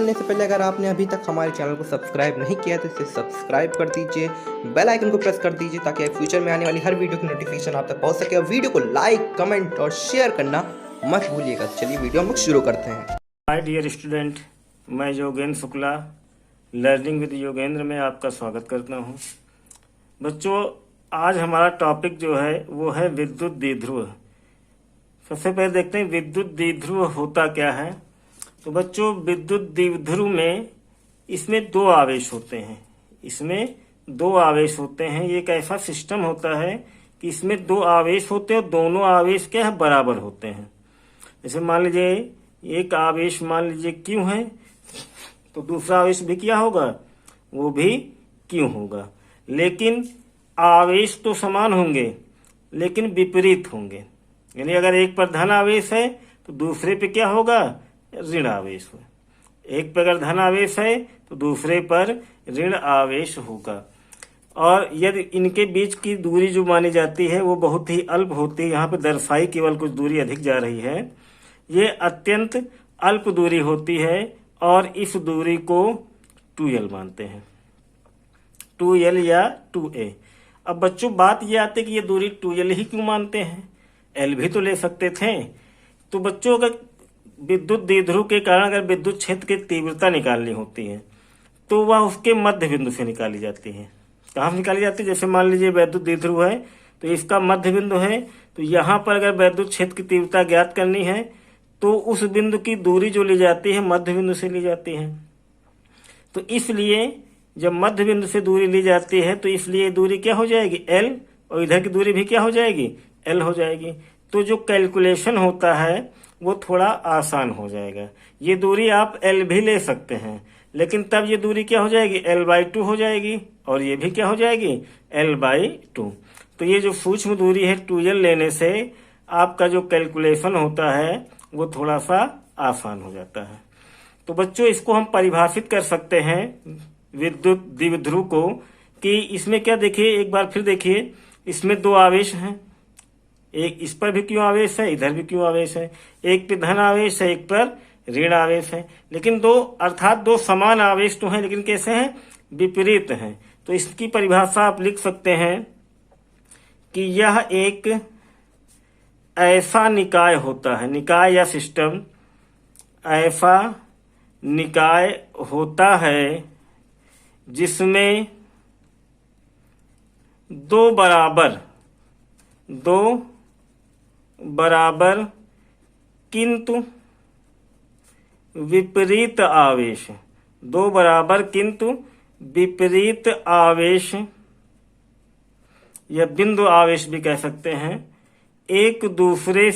करने से पहले अगर आपने अभी तक हमारे चैनल को सब्सक्राइब नहीं किया तो इसे सब्सक्राइब कर दीजिए, बेल आइकन को प्रेस कर दीजिए ताकि फ्यूचर में आने वाली हर वीडियो की नोटिफिकेशन आप तक पहुंच सके। और वीडियो को लाइक, कमेंट और शेयर करना मत भूलिएगा। चलिए वीडियो हम लोग शुरू करते हैं। हाय डियर स्टूडेंट, मैं योगेंद्र शुक्ला लर्निंग विद योगेंद्र में आपका स्वागत करता हूं। बच्चों, आज हमारा टॉपिक जो है वो है विद्युत द्विध्रुव। सबसे पहले देखते हैं विद्युत द्विध्रुव होता क्या है। तो बच्चों, विद्युत द्विध्रुव में इसमें दो आवेश होते हैं। ये एक ऐसा सिस्टम होता है कि इसमें दो आवेश होते हैं और दोनों आवेश क्या है, बराबर होते हैं। जैसे मान लीजिए एक आवेश मान लीजिए क्यू है तो दूसरा आवेश भी क्या होगा, वो भी क्यू होगा। लेकिन आवेश तो समान होंगे लेकिन विपरीत होंगे। यानी अगर एक पर धन आवेश है तो दूसरे पे क्या होगा, ऋण आवेश हो। एक पर अगर धन आवेश है तो दूसरे पर ऋण आवेश होगा। और यदि इनके बीच की दूरी जो मानी जाती है वो बहुत ही अल्प होती है। यहाँ पे दर्शाई केवल कुछ दूरी अधिक जा रही है। ये अत्यंत अल्प दूरी होती है और इस दूरी को 2L मानते हैं, 2L या 2A। अब बच्चों बात ये आती है कि ये दूरी 2L ही क्यों मानते हैं, L भी तो ले सकते थे। तो बच्चों, अगर विद्युत द्विध्रुव के कारण अगर विद्युत क्षेत्र की तीव्रता निकालनी होती है तो वह उसके मध्य बिंदु से निकाली जाती है। कहाँ से निकाली जाती है? जैसे मान लीजिए विद्युत द्विध्रुव है तो इसका मध्य बिंदु है, तो यहाँ पर अगर विद्युत क्षेत्र की तीव्रता ज्ञात करनी है तो उस बिंदु की दूरी जो ली जाती है मध्य बिंदु से ली जाती है। तो इसलिए जब मध्य बिंदु से दूरी ली जाती है तो इसलिए दूरी क्या हो जाएगी, L, और इधर की दूरी भी क्या हो जाएगी, L हो जाएगी। तो जो कैलकुलेशन होता है वो थोड़ा आसान हो जाएगा। ये दूरी आप L भी ले सकते हैं लेकिन तब ये दूरी क्या हो जाएगी, L/2 हो जाएगी और ये भी क्या हो जाएगी, L/2। तो ये जो सूक्ष्म दूरी है 2L लेने से आपका जो कैलकुलेशन होता है वो थोड़ा सा आसान हो जाता है। तो बच्चों, इसको हम परिभाषित कर सकते हैं विद्युत द्विध्रुव को कि इसमें क्या, देखिए एक बार फिर देखिए, इसमें दो आवेश हैं। एक इस पर भी क्यों आवेश है, इधर भी क्यों आवेश है। एक पे धन आवेश है, एक पर ऋण आवेश है। लेकिन दो समान आवेश तो हैं लेकिन कैसे हैं, विपरीत हैं। तो इसकी परिभाषा आप लिख सकते हैं कि यह एक ऐसा निकाय होता है, निकाय या सिस्टम, ऐसा निकाय होता है जिसमें दो बराबर किंतु विपरीत आवेश, दो बराबर किंतु विपरीत आवेश या बिंदु आवेश भी कह सकते हैं, एक दूसरे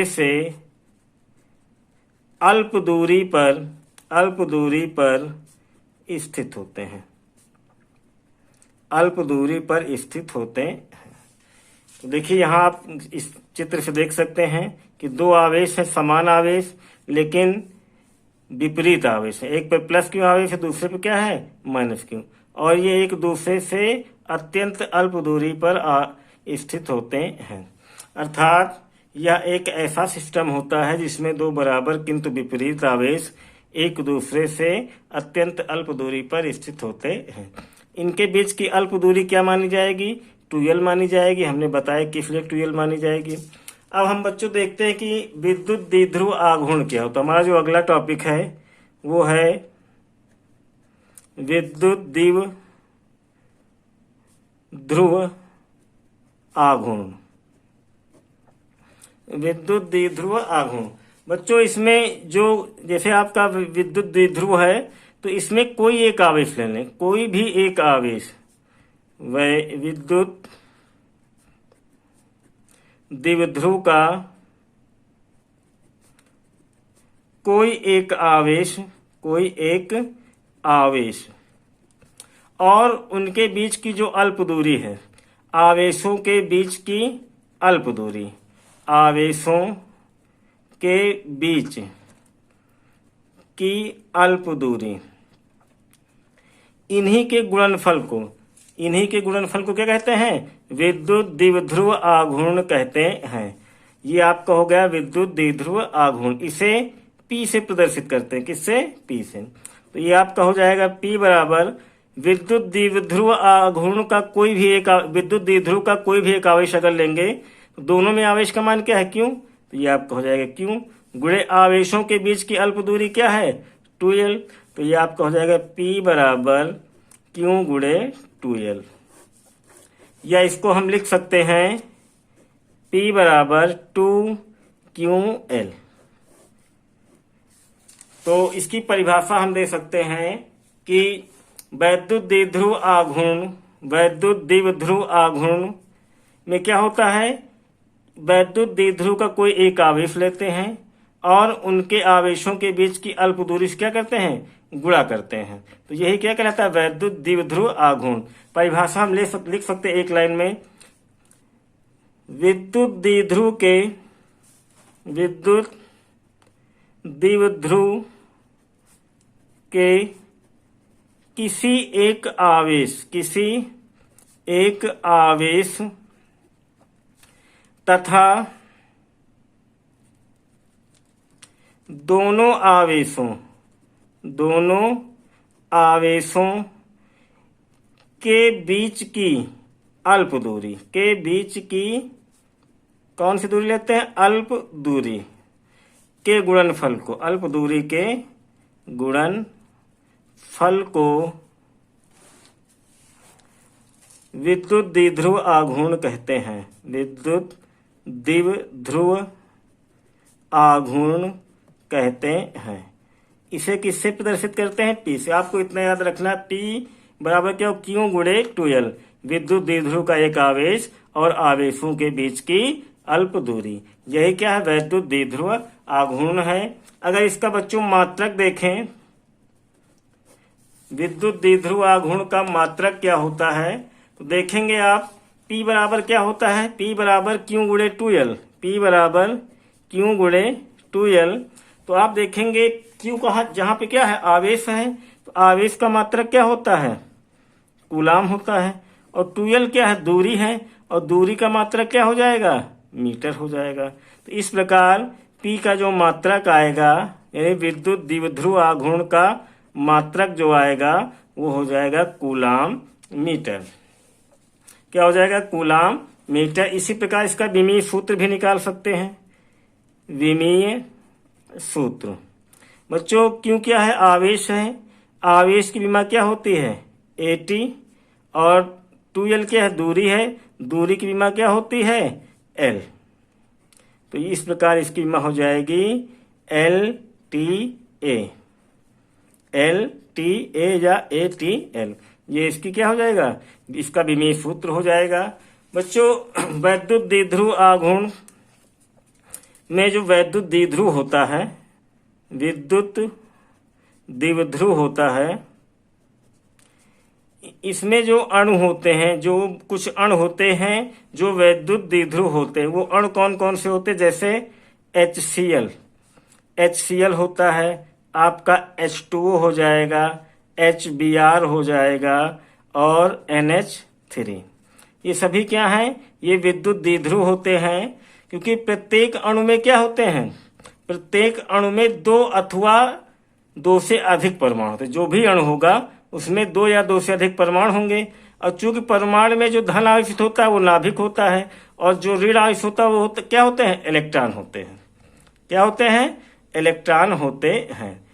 से अल्प दूरी पर स्थित होते हैं, अल्प दूरी पर स्थित होते हैं। तो देखिए यहाँ आप इस चित्र से देख सकते हैं कि दो आवेश है, समान आवेश लेकिन विपरीत आवेश है। एक पर प्लस क्यू आवेश है, दूसरे पे क्या है, माइनस क्यू। और ये एक दूसरे से अत्यंत अल्प दूरी पर स्थित होते हैं। अर्थात यह एक ऐसा सिस्टम होता है जिसमें दो बराबर किंतु विपरीत आवेश एक दूसरे से अत्यंत अल्प दूरी पर स्थित होते हैं। इनके बीच की अल्प दूरी क्या मानी जाएगी, 2L मानी जाएगी। हमने बताया किस लिए 2L मानी जाएगी। अब हम बच्चों देखते हैं कि विद्युत द्विध्रुव आघूर्ण क्या होता है। हमारा जो अगला टॉपिक है वो है विद्युत द्विध्रुव आघूर्ण। विद्युत द्विध्रुव आघूर्ण बच्चों, इसमें जो जैसे आपका विद्युत द्विध्रुव है तो इसमें कोई एक आवेश ले लें, कोई भी एक आवेश, वह विद्युत द्विध्रुव का कोई एक आवेश और उनके बीच की जो अल्प दूरी है, आवेशों के बीच की अल्प दूरी, आवेशों के बीच की अल्प दूरी, इन्हीं के गुणनफल को क्या कहते हैं, विद्युत द्विध्रुव आघूर्ण कहते हैं। ये आपका हो गया विद्युत द्विध्रुव आघूर्ण। इसे P से प्रदर्शित करते हैं। किससे? P से। तो ये आपका हो जाएगा P बराबर विद्युत द्विध्रुव आघूर्ण का कोई भी एक विद्युत द्विध्रुव का कोई भी एक आवेश अगर लेंगे तो दोनों में आवेश का मान क्या है? Q। तो ये आपका हो जाएगा Q गुणे आवेशों के बीच की अल्प दूरी क्या है? 2L। तो ये आपका हो जाएगा P बराबर Q गुणे 2L, या इसको हम लिख सकते हैं P बराबर 2QL। तो इसकी परिभाषा हम दे सकते हैं कि वैद्युत द्विध्रुव आघूर्ण में क्या होता है? वैद्युत द्विध्रुव का कोई एक आवेश लेते हैं और उनके आवेशों के बीच की अल्प दूरी से क्या करते हैं? गुणा करते हैं। तो यही क्या कहलाता है? वैद्युत द्विध्रुव आघूर्ण। परिभाषा हम लिख सकते हैं एक लाइन में, विद्युत द्विध्रुव के किसी एक आवेश तथा दोनों आवेशों के बीच की अल्प दूरी के बीच की कौन सी दूरी लेते हैं? अल्प दूरी के गुणनफल को, अल्प दूरी के गुणनफल को विद्युत द्विध्रुव आघूर्ण कहते हैं। विद्युत द्विध्रुव आघूर्ण कहते हैं। इसे किससे प्रदर्शित करते हैं? P से। आपको इतना याद रखना, P बराबर क्या हो? Q गुणे 2L, विद्युत द्विध्रुव का एक आवेश और आवेशों के बीच की अल्प दूरी। यही क्या है? वैद्युत द्विध्रुव आघूर्ण है। अगर इसका बच्चों मात्रक देखें, विद्युत द्विध्रुव आघूर्ण का मात्रक क्या होता है, तो देखेंगे आप P बराबर क्या होता है? P बराबर Q गुणे 2L। P बराबर Q गुणे 2L। तो आप देखेंगे Q कहाँ, जहां पे क्या है? आवेश है। तो आवेश का मात्रक क्या होता है? कूलाम होता है। और 2L क्या है? दूरी है। और दूरी का मात्रक क्या हो जाएगा? मीटर हो जाएगा। तो इस प्रकार P का जो मात्रक आएगा, यानी विद्युत द्विध्रुव आघूर्ण का मात्रक जो आएगा वो हो जाएगा कूलाम मीटर। क्या हो जाएगा? Coulomb metre. इसी प्रकार इसका विमीय सूत्र भी निकाल सकते हैं। विमीय सूत्र बच्चों, क्यों क्या है? आवेश है। आवेश की विमा क्या होती है? AT। और 2L क्या है? दूरी है। दूरी की विमा क्या होती है? L। तो इस प्रकार इसकी विमा हो जाएगी LTA या ATL। ये इसकी क्या हो जाएगा? इसका विमीय सूत्र हो जाएगा। बच्चों, वैद्युत द्विध्रुव आघूर्ण में जो विद्युत द्विध्रुव होता है, इसमें जो अणु होते हैं, जो कुछ अणु होते हैं जो विद्युत द्विध्रुव होते हैं, वो अणु कौन कौन से होते हैं? जैसे HCl होता है, आपका H2O हो जाएगा, HBr हो जाएगा और NH3। ये सभी क्या हैं? ये विद्युत द्विध्रुव होते हैं। क्योंकि प्रत्येक अणु में क्या होते हैं? प्रत्येक अणु में 2 अथवा 2 से अधिक परमाणु होते हैं। जो भी अणु होगा उसमें 2 या 2 से अधिक परमाणु होंगे। और चूंकि परमाणु में जो धन आवेशित होता है वो नाभिक होता है, और जो ऋण आवेशित होता है वो क्या होते हैं? इलेक्ट्रॉन होते हैं। क्या होते हैं? इलेक्ट्रॉन होते हैं।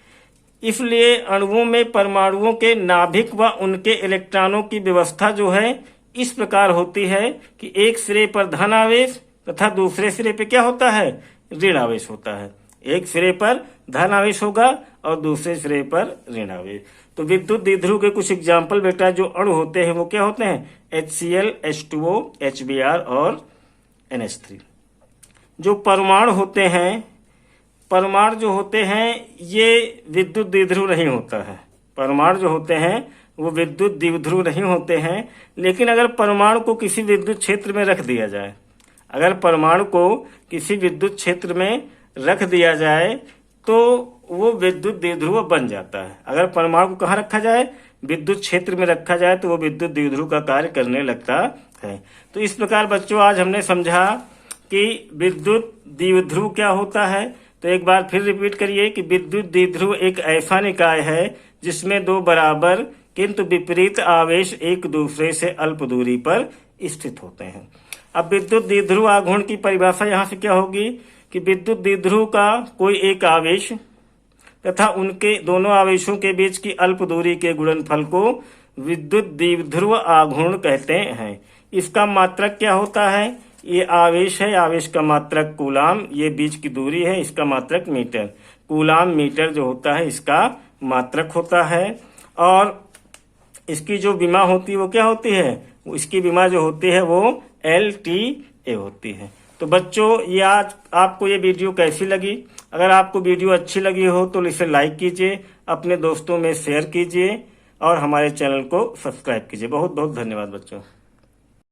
इसलिए अणुओं में परमाणुओं के नाभिक व उनके इलेक्ट्रॉनों की व्यवस्था जो है इस प्रकार होती है कि एक सिरे पर धन आवेश तथा दूसरे सिरे पे क्या होता है? ऋण आवेश होता है। एक सिरे पर धन आवेश होगा और दूसरे सिरे पर ऋण आवेश। तो विद्युत द्विध्रुव के कुछ एग्जाम्पल बेटा जो अणु होते हैं वो क्या होते हैं? HCl, H2O, HBr और NH3। जो परमाणु होते हैं, परमाणु जो होते हैं ये विद्युत द्विध्रुव नहीं होता है। परमाणु जो होते हैं वो विद्युत द्विध्रुव नहीं होते हैं। लेकिन अगर परमाणु को किसी विद्युत क्षेत्र में रख दिया जाए, अगर परमाणु को किसी विद्युत क्षेत्र में रख दिया जाए तो वो विद्युत द्विध्रुव बन जाता है। अगर परमाणु को कहाँ रखा जाए? विद्युत क्षेत्र में रखा जाए तो वो विद्युत द्विध्रुव का कार्य करने लगता है। तो इस प्रकार बच्चों आज हमने समझा कि विद्युत द्विध्रुव क्या होता है, तो एक बार फिर रिपीट करिए कि विद्युत द्विध्रुव एक ऐसा निकाय है जिसमें दो बराबर किंतु विपरीत आवेश एक दूसरे से अल्प दूरी पर स्थित होते हैं। अब विद्युत द्विध्रुव आघूर्ण की परिभाषा यहाँ से क्या होगी कि विद्युत द्विध्रुव का कोई एक आवेश तथा उनके दोनों आवेशों के बीच की अल्प दूरी के गुणनफल को विद्युत द्विध्रुव आघूर्ण कहते हैं। इसका मात्रक क्या होता है? ये आवेश है, आवेश का मात्रक कूलाम, ये बीच की दूरी है, इसका मात्रक मीटर। कूलाम मीटर जो होता है इसका मात्रक होता है। और इसकी जो विमा होती है वो क्या होती है? इसकी विमा जो होती है वो LTA होती है। तो बच्चों, ये आज आपको ये वीडियो कैसी लगी? अगर आपको वीडियो अच्छी लगी हो तो इसे लाइक कीजिए, अपने दोस्तों में शेयर कीजिए और हमारे चैनल को सब्सक्राइब कीजिए। बहुत बहुत धन्यवाद बच्चों।